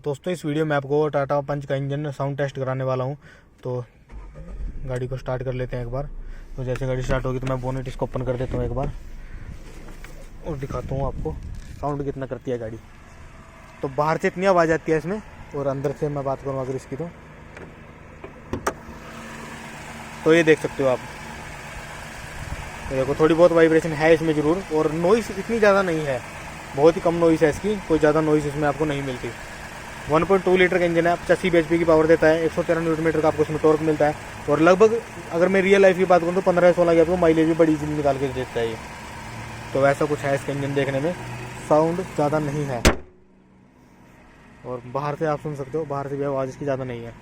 दोस्तों इस वीडियो में आपको टाटा पंच का इंजन साउंड टेस्ट कराने वाला हूं। तो गाड़ी को स्टार्ट कर लेते हैं एक बार। तो जैसे गाड़ी स्टार्ट होगी तो मैं बोनेट इसको ओपन कर देता हूं एक बार और दिखाता हूं आपको साउंड कितना करती है गाड़ी। तो बाहर से इतनी आवाज़ आती है इसमें, और अंदर से मैं बात करूँ अगर इसकी तो ये देख सकते हो आप। तो देखो थोड़ी बहुत वाइब्रेशन है इसमें ज़रूर, और नॉइस इतनी ज़्यादा नहीं है, बहुत ही कम नॉइस है इसकी, कोई ज़्यादा नॉइस इसमें आपको नहीं मिलती। 1.2 लीटर का इंजन है, 85 bhp की पावर देता है, 113 न्यूटन मीटर का आपको इसमें टॉर्क मिलता है, और लगभग अगर मैं रियल लाइफ की बात करूँ तो 15-16 की आपको माइलेज भी बड़ी इजीली निकाल के देता है ये। तो वैसा कुछ है इसका इंजन देखने में, साउंड ज़्यादा नहीं है, और बाहर से आप सुन सकते हो, बाहर से भी आवाज़ इसकी ज़्यादा नहीं है।